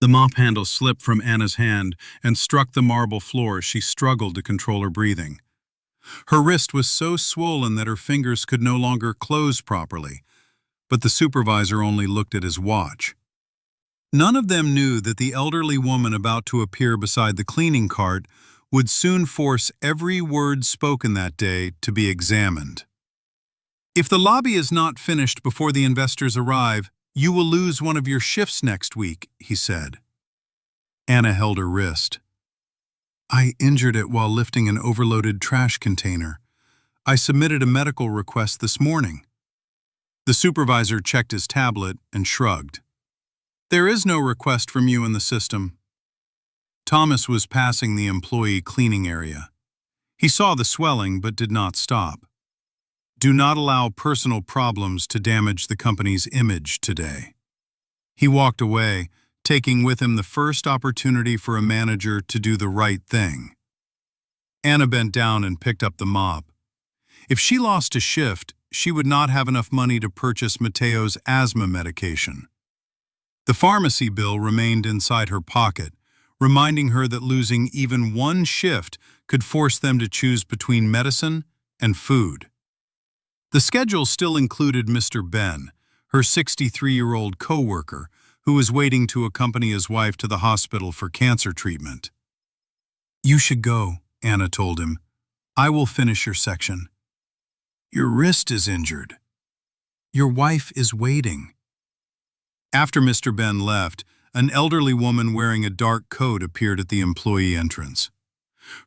The mop handle slipped from Anna's hand and struck the marble floor as she struggled to control her breathing. Her wrist was so swollen that her fingers could no longer close properly, but the supervisor only looked at his watch. None of them knew that the elderly woman about to appear beside the cleaning cart would soon force every word spoken that day to be examined. "If the lobby is not finished before the investors arrive, you will lose one of your shifts next week," he said. Anna held her wrist. "I injured it while lifting an overloaded trash container. I submitted a medical request this morning." The supervisor checked his tablet and shrugged. "There is no request from you in the system." Thomas was passing the employee cleaning area. He saw the swelling but did not stop. "Do not allow personal problems to damage the company's image today." He walked away, taking with him the first opportunity for a manager to do the right thing. Anna bent down and picked up the mop. If she lost a shift, she would not have enough money to purchase Mateo's asthma medication. The pharmacy bill remained inside her pocket, reminding her that losing even one shift could force them to choose between medicine and food. The schedule still included Mr. Ben, her 63-year-old co-worker, who was waiting to accompany his wife to the hospital for cancer treatment. "You should go," Anna told him. "I will finish your section." "Your wrist is injured." "Your wife is waiting." After Mr. Ben left, an elderly woman wearing a dark coat appeared at the employee entrance.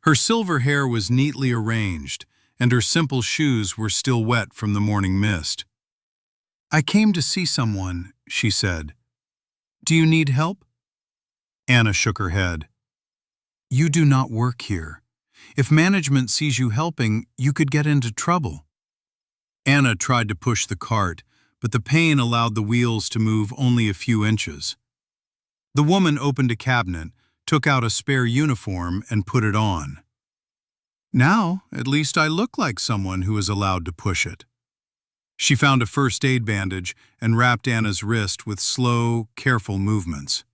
Her silver hair was neatly arranged, and her simple shoes were still wet from the morning mist. "I came to see someone," she said. "Do you need help?" Anna shook her head. "You do not work here. If management sees you helping, you could get into trouble." Anna tried to push the cart, but the pain allowed the wheels to move only a few inches. The woman opened a cabinet, took out a spare uniform, and put it on. "Now, at least I look like someone who is allowed to push it." She found a first aid bandage and wrapped Anna's wrist with slow, careful movements.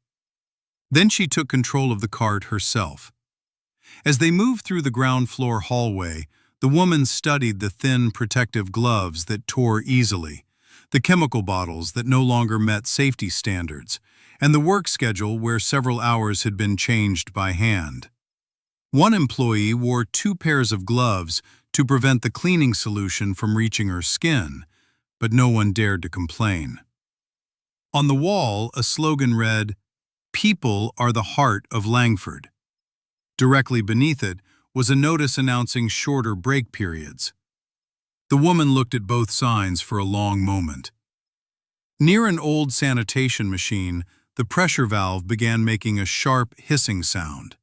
Then she took control of the cart herself. As they moved through the ground floor hallway, the woman studied the thin protective gloves that tore easily, the chemical bottles that no longer met safety standards, and the work schedule where several hours had been changed by hand. One employee wore 2 pairs of gloves to prevent the cleaning solution from reaching her skin, but no one dared to complain. On the wall, a slogan read, "People are the heart of Langford." Directly beneath it was a notice announcing shorter break periods. The woman looked at both signs for a long moment. Near an old sanitation machine, the pressure valve began making a sharp, hissing sound.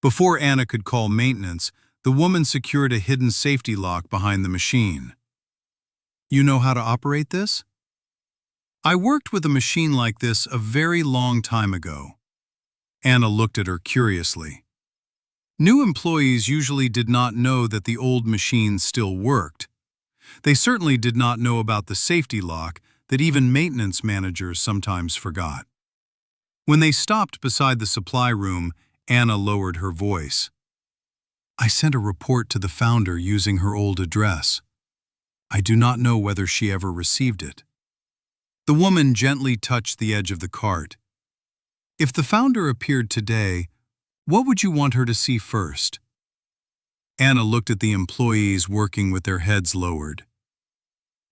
Before Anna could call maintenance, the woman secured a hidden safety lock behind the machine. "You know how to operate this?" "I worked with a machine like this a very long time ago." Anna looked at her curiously. New employees usually did not know that the old machine still worked. They certainly did not know about the safety lock that even maintenance managers sometimes forgot. When they stopped beside the supply room, Anna lowered her voice. "I sent a report to the founder using her old address. I do not know whether she ever received it." The woman gently touched the edge of the cart. "If the founder appeared today, what would you want her to see first?" Anna looked at the employees working with their heads lowered.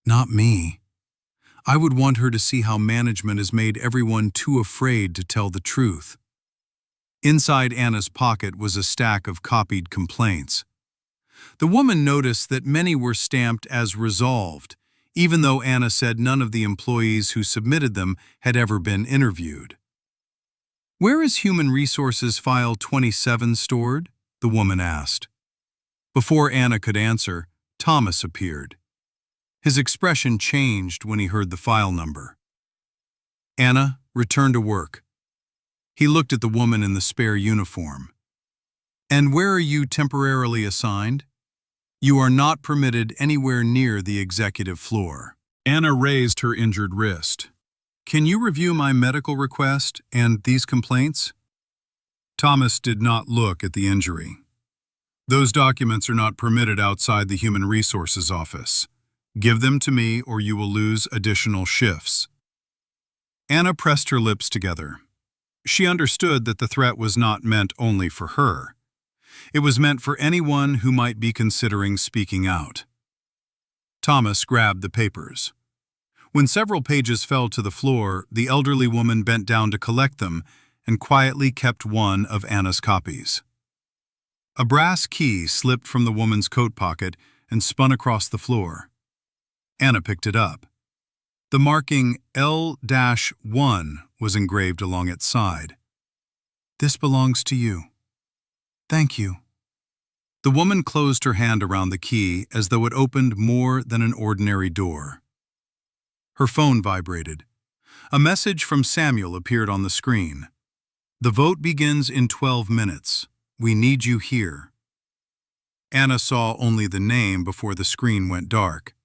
"Not me. I would want her to see how management has made everyone too afraid to tell the truth." Inside Anna's pocket was a stack of copied complaints. The woman noticed that many were stamped as resolved, even though Anna said none of the employees who submitted them had ever been interviewed. "Where is Human Resources File 27 stored?" the woman asked. Before Anna could answer, Thomas appeared. His expression changed when he heard the file number. "Anna, return to work." He looked at the woman in the spare uniform. "And where are you temporarily assigned?" "You are not permitted anywhere near the executive floor." Anna raised her injured wrist. Can you review my medical request and these complaints? Thomas did not look at the injury. Those documents are not permitted outside the Human Resources office. Give them to me or you will lose additional shifts. Anna pressed her lips together. She understood that the threat was not meant only for her. It was meant for anyone who might be considering speaking out. Thomas grabbed the papers. When several pages fell to the floor, the elderly woman bent down to collect them and quietly kept one of Anna's copies. A brass key slipped from the woman's coat pocket and spun across the floor. Anna picked it up. The marking L-1 was engraved along its side. "This belongs to you. Thank you." The woman closed her hand around the key as though it opened more than an ordinary door. Her phone vibrated. A message from Samuel appeared on the screen. "The vote begins in 12 minutes. We need you here." Anna saw only the name before the screen went dark.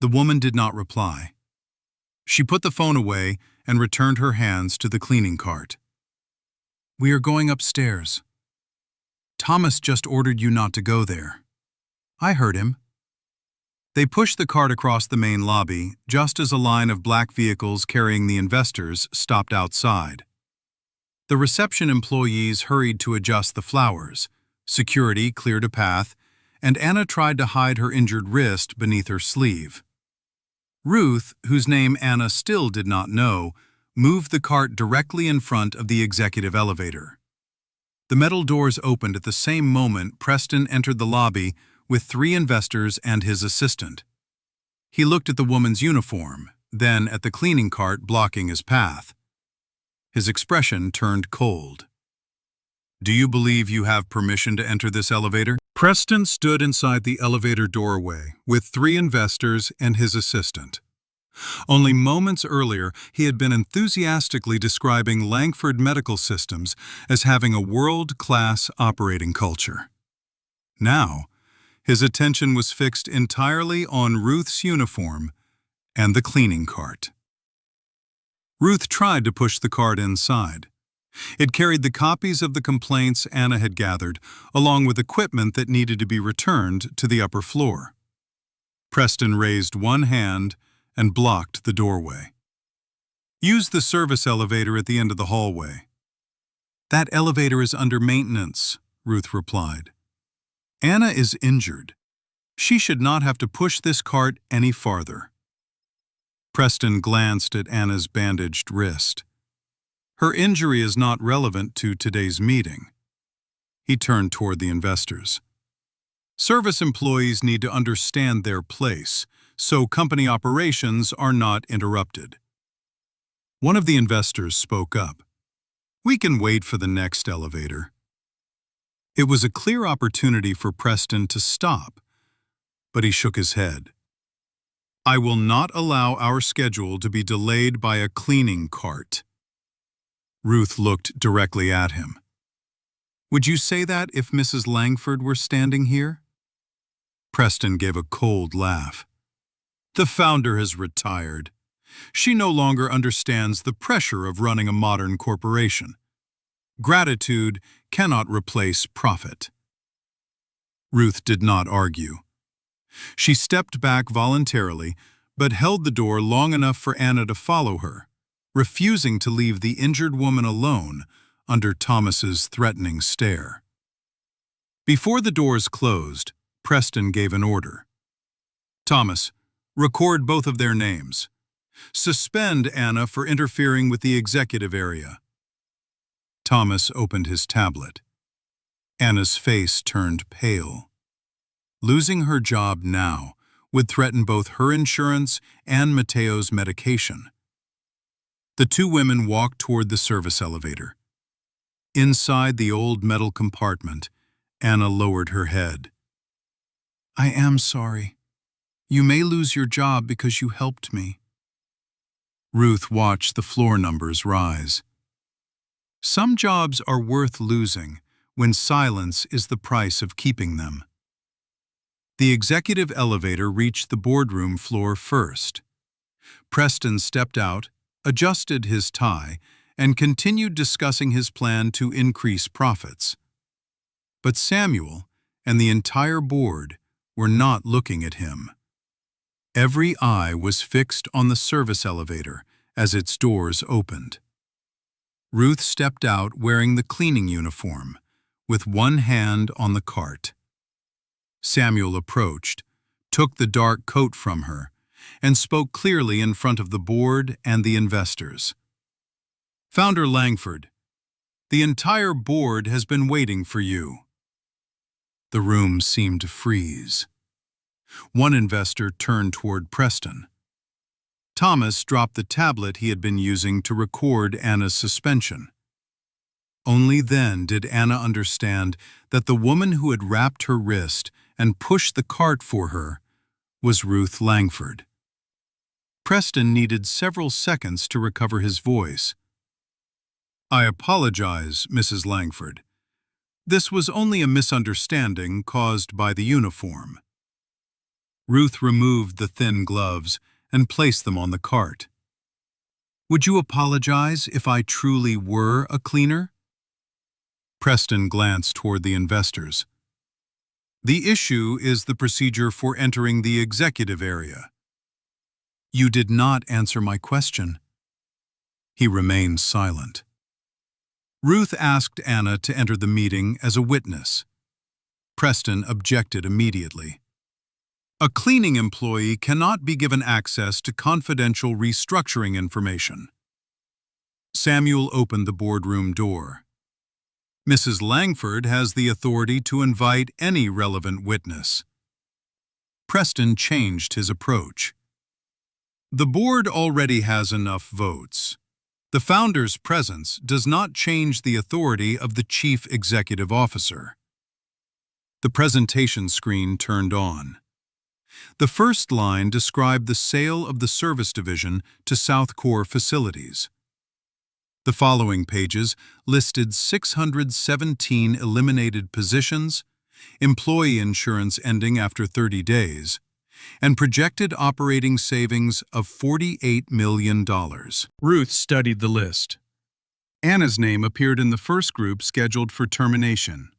The woman did not reply. She put the phone away and returned her hands to the cleaning cart. "We are going upstairs. Thomas just ordered you not to go there." "I heard him." They pushed the cart across the main lobby just as a line of black vehicles carrying the investors stopped outside. The reception employees hurried to adjust the flowers. Security cleared a path, and Anna tried to hide her injured wrist beneath her sleeve. Ruth, whose name Anna still did not know, moved the cart directly in front of the executive elevator. The metal doors opened at the same moment Preston entered the lobby with 3 investors and his assistant. He looked at the woman's uniform, then at the cleaning cart blocking his path. His expression turned cold. "Do you believe you have permission to enter this elevator?" Preston stood inside the elevator doorway with 3 investors and his assistant. Only moments earlier, he had been enthusiastically describing Langford Medical Systems as having a world-class operating culture. Now, his attention was fixed entirely on Ruth's uniform and the cleaning cart. Ruth tried to push the cart inside. It carried the copies of the complaints Anna had gathered, along with equipment that needed to be returned to the upper floor. Preston raised one hand and blocked the doorway. "Use the service elevator at the end of the hallway." "That elevator is under maintenance," Ruth replied. "Anna is injured. She should not have to push this cart any farther." Preston glanced at Anna's bandaged wrist. "Her injury is not relevant to today's meeting." He turned toward the investors. "Service employees need to understand their place, so company operations are not interrupted." One of the investors spoke up. "We can wait for the next elevator." It was a clear opportunity for Preston to stop, but he shook his head. "I will not allow our schedule to be delayed by a cleaning cart." Ruth looked directly at him. "Would you say that if Mrs. Langford were standing here?" Preston gave a cold laugh. "The founder has retired. She no longer understands the pressure of running a modern corporation. Gratitude cannot replace profit." Ruth did not argue. She stepped back voluntarily, but held the door long enough for Anna to follow her, refusing to leave the injured woman alone under Thomas's threatening stare. Before the doors closed, Preston gave an order. "Thomas, record both of their names. Suspend Anna for interfering with the executive area." Thomas opened his tablet. Anna's face turned pale. Losing her job now would threaten both her insurance and Mateo's medication. The 2 women walked toward the service elevator. Inside the old metal compartment, Anna lowered her head. "I am sorry. You may lose your job because you helped me." Ruth watched the floor numbers rise. Some jobs are worth losing when silence is the price of keeping them. The executive elevator reached the boardroom floor first. Preston stepped out adjusted his tie, and continued discussing his plan to increase profits. But Samuel and the entire board were not looking at him. Every eye was fixed on the service elevator as its doors opened. Ruth stepped out wearing the cleaning uniform, with one hand on the cart. Samuel approached, took the dark coat from her, and spoke clearly in front of the board and the investors. "Founder Langford, the entire board has been waiting for you." The room seemed to freeze. One investor turned toward Preston. Thomas dropped the tablet he had been using to record Anna's suspension. Only then did Anna understand that the woman who had wrapped her wrist and pushed the cart for her was Ruth Langford. Preston needed several seconds to recover his voice. "I apologize, Mrs. Langford. This was only a misunderstanding caused by the uniform." Ruth removed the thin gloves and placed them on the cart. "Would you apologize if I truly were a cleaner?" Preston glanced toward the investors. "The issue is the procedure for entering the executive area." "You did not answer my question." He remained silent. Ruth asked Anna to enter the meeting as a witness. Preston objected immediately. "A cleaning employee cannot be given access to confidential restructuring information." Samuel opened the boardroom door. "Mrs. Langford has the authority to invite any relevant witness." Preston changed his approach. "The board already has enough votes. The founder's presence does not change the authority of the chief executive officer." The presentation screen turned on. The first line described the sale of the service division to South Core Facilities. The following pages listed 617 eliminated positions, employee insurance ending after 30 days, and projected operating savings of $48 million. Ruth studied the list. Anna's name appeared in the first group scheduled for termination.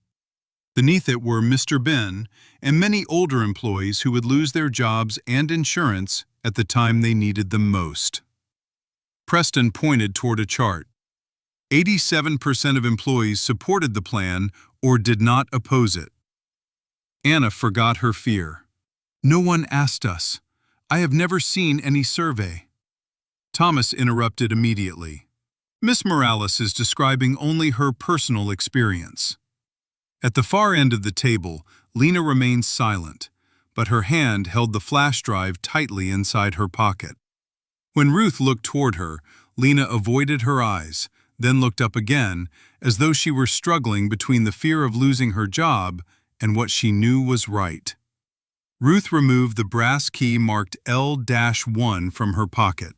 Beneath it were Mr. Ben and many older employees who would lose their jobs and insurance at the time they needed them most. Preston pointed toward a chart. 87% of employees supported the plan or did not oppose it. Anna forgot her fear. "No one asked us. I have never seen any survey." Thomas interrupted immediately. "Miss Morales is describing only her personal experience." At the far end of the table, Lena remained silent, but her hand held the flash drive tightly inside her pocket. When Ruth looked toward her, Lena avoided her eyes, then looked up again, as though she were struggling between the fear of losing her job and what she knew was right. Ruth removed the brass key marked L-1 from her pocket.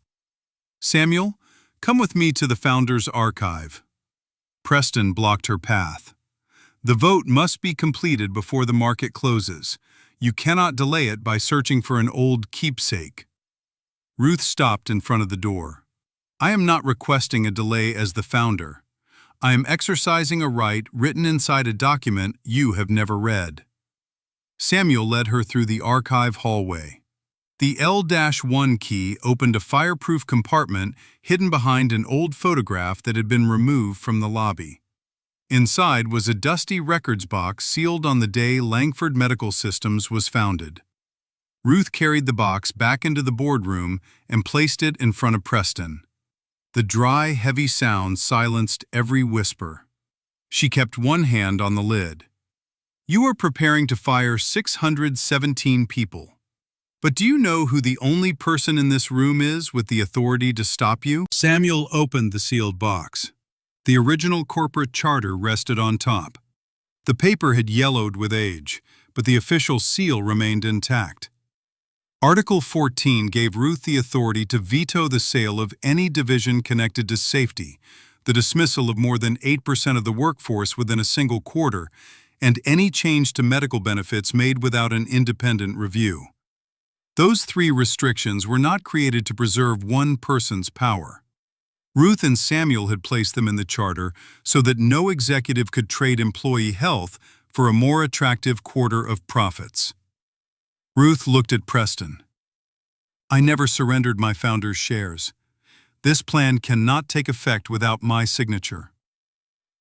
"Samuel, come with me to the founder's archive." Preston blocked her path. "The vote must be completed before the market closes. You cannot delay it by searching for an old keepsake." Ruth stopped in front of the door. "I am not requesting a delay as the founder. I am exercising a right written inside a document you have never read." Samuel led her through the archive hallway. The L-1 key opened a fireproof compartment hidden behind an old photograph that had been removed from the lobby. Inside was a dusty records box sealed on the day Langford Medical Systems was founded. Ruth carried the box back into the boardroom and placed it in front of Preston. The dry, heavy sound silenced every whisper. She kept one hand on the lid. "You are preparing to fire 617 people. But do you know who the only person in this room is with the authority to stop you?" Samuel opened the sealed box. The original corporate charter rested on top. The paper had yellowed with age, but the official seal remained intact. Article 14 gave Ruth the authority to veto the sale of any division connected to safety, the dismissal of more than 8% of the workforce within a single quarter, and any change to medical benefits made without an independent review. Those three restrictions were not created to preserve one person's power. Ruth and Samuel had placed them in the charter so that no executive could trade employee health for a more attractive quarter of profits. Ruth looked at Preston. "I never surrendered my founder's shares. This plan cannot take effect without my signature."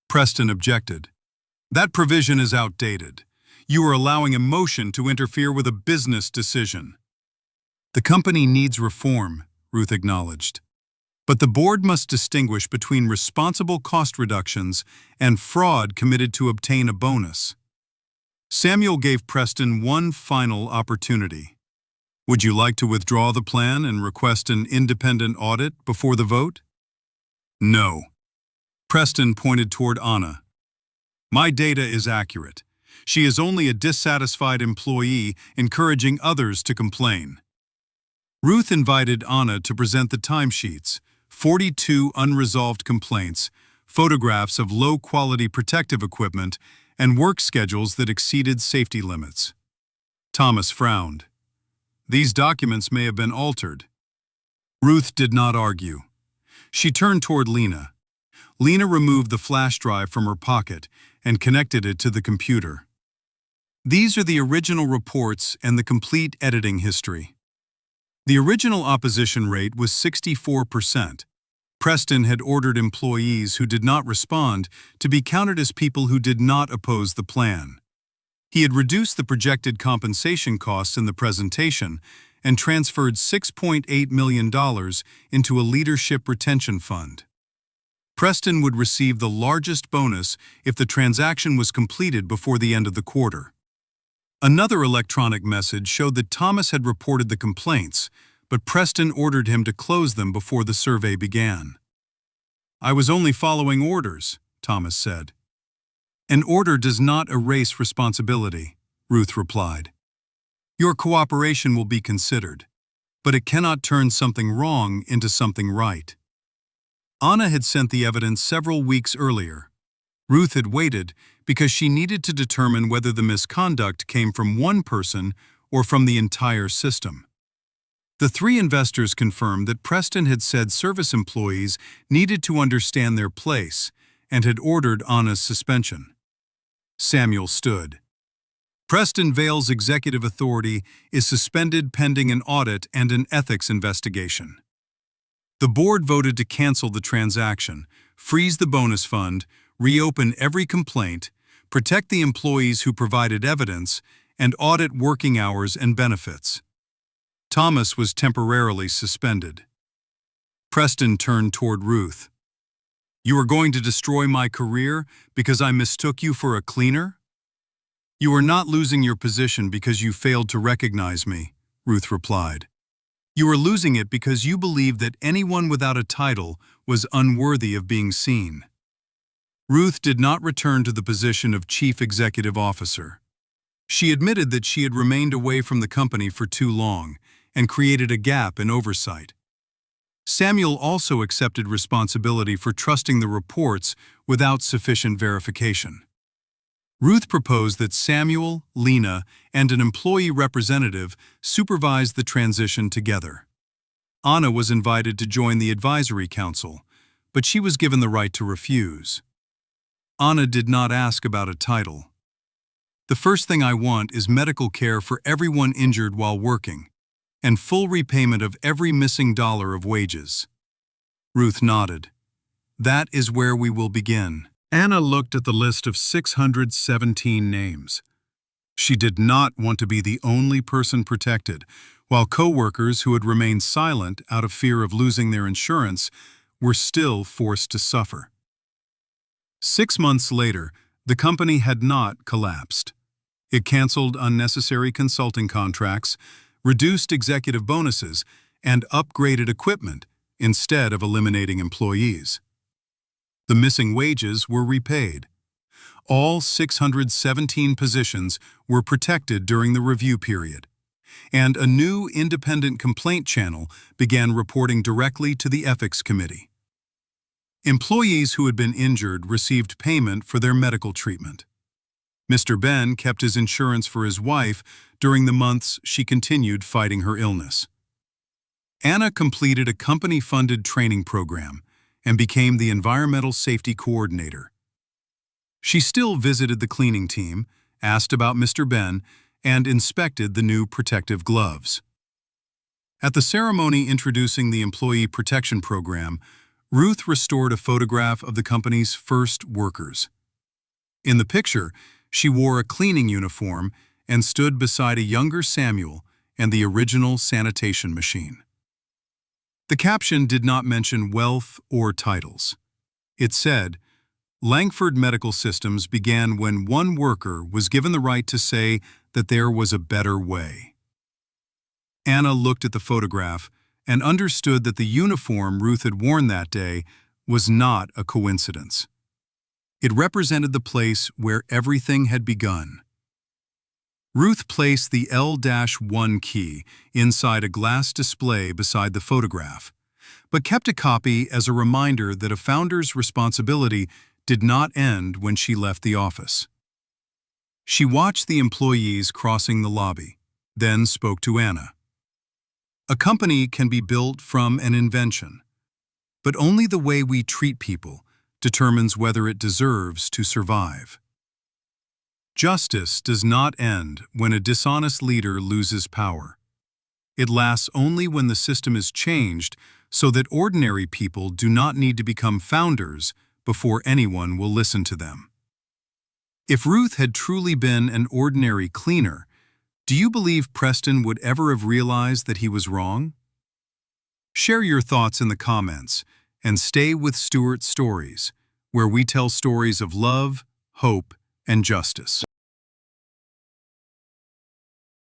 Preston objected. "That provision is outdated. You are allowing emotion to interfere with a business decision." "The company needs reform," Ruth acknowledged. "But the board must distinguish between responsible cost reductions and fraud committed to obtain a bonus." Samuel gave Preston one final opportunity. "Would you like to withdraw the plan and request an independent audit before the vote?" "No." Preston pointed toward Anna. "My data is accurate. She is only a dissatisfied employee encouraging others to complain." Ruth invited Anna to present the timesheets, 42 unresolved complaints, photographs of low-quality protective equipment, and work schedules that exceeded safety limits. Thomas frowned. "These documents may have been altered." Ruth did not argue. She turned toward Lena. Lena removed the flash drive from her pocket and connected it to the computer. "These are the original reports and the complete editing history." The original opposition rate was 64%. Preston had ordered employees who did not respond to be counted as people who did not oppose the plan. He had reduced the projected compensation costs in the presentation and transferred $6.8 million into a leadership retention fund. Preston would receive the largest bonus if the transaction was completed before the end of the quarter. Another electronic message showed that Thomas had reported the complaints, but Preston ordered him to close them before the survey began. "I was only following orders," Thomas said. "An order does not erase responsibility," Ruth replied. "Your cooperation will be considered, but it cannot turn something wrong into something right." Anna had sent the evidence several weeks earlier. Ruth had waited because she needed to determine whether the misconduct came from one person or from the entire system. The three investors confirmed that Preston had said service employees needed to understand their place and had ordered Anna's suspension. Samuel stood. "Preston Vale's executive authority is suspended pending an audit and an ethics investigation." The board voted to cancel the transaction, freeze the bonus fund, reopen every complaint, protect the employees who provided evidence, and audit working hours and benefits. Thomas was temporarily suspended. Preston turned toward Ruth. "You are going to destroy my career because I mistook you for a cleaner?" "You are not losing your position because you failed to recognize me," Ruth replied. "You are losing it because you believed that anyone without a title was unworthy of being seen." Ruth did not return to the position of Chief Executive Officer. She admitted that she had remained away from the company for too long and created a gap in oversight. Samuel also accepted responsibility for trusting the reports without sufficient verification. Ruth proposed that Samuel, Lena, and an employee representative supervise the transition together. Anna was invited to join the advisory council, but she was given the right to refuse. Anna did not ask about a title. "The first thing I want is medical care for everyone injured while working, and full repayment of every missing dollar of wages." Ruth nodded. "That is where we will begin." Anna looked at the list of 617 names. She did not want to be the only person protected, while co-workers who had remained silent out of fear of losing their insurance were still forced to suffer. 6 months later, the company had not collapsed. It canceled unnecessary consulting contracts, reduced executive bonuses, and upgraded equipment instead of eliminating employees. The missing wages were repaid. All 617 positions were protected during the review period, and a new independent complaint channel began reporting directly to the Ethics Committee. Employees who had been injured received payment for their medical treatment. Mr. Ben kept his insurance for his wife during the months she continued fighting her illness. Anna completed a company-funded training program and became the environmental safety coordinator. She still visited the cleaning team, asked about Mr. Ben, and inspected the new protective gloves. At the ceremony introducing the Employee Protection Program, Ruth restored a photograph of the company's first workers. In the picture, she wore a cleaning uniform and stood beside a younger Samuel and the original sanitation machine. The caption did not mention wealth or titles. It said, "Langford Medical Systems began when one worker was given the right to say that there was a better way." Anna looked at the photograph and understood that the uniform Ruth had worn that day was not a coincidence. It represented the place where everything had begun. Ruth placed the L-1 key inside a glass display beside the photograph, but kept a copy as a reminder that a founder's responsibility did not end when she left the office. She watched the employees crossing the lobby, then spoke to Anna. A company can be built from an invention, but only the way we treat people determines whether it deserves to survive. Justice does not end when a dishonest leader loses power. It lasts only when the system is changed so that ordinary people do not need to become founders before anyone will listen to them. If Ruth had truly been an ordinary cleaner, do you believe Preston would ever have realized that he was wrong? Share your thoughts in the comments and stay with Stewart Stories, where we tell stories of love, hope, and justice.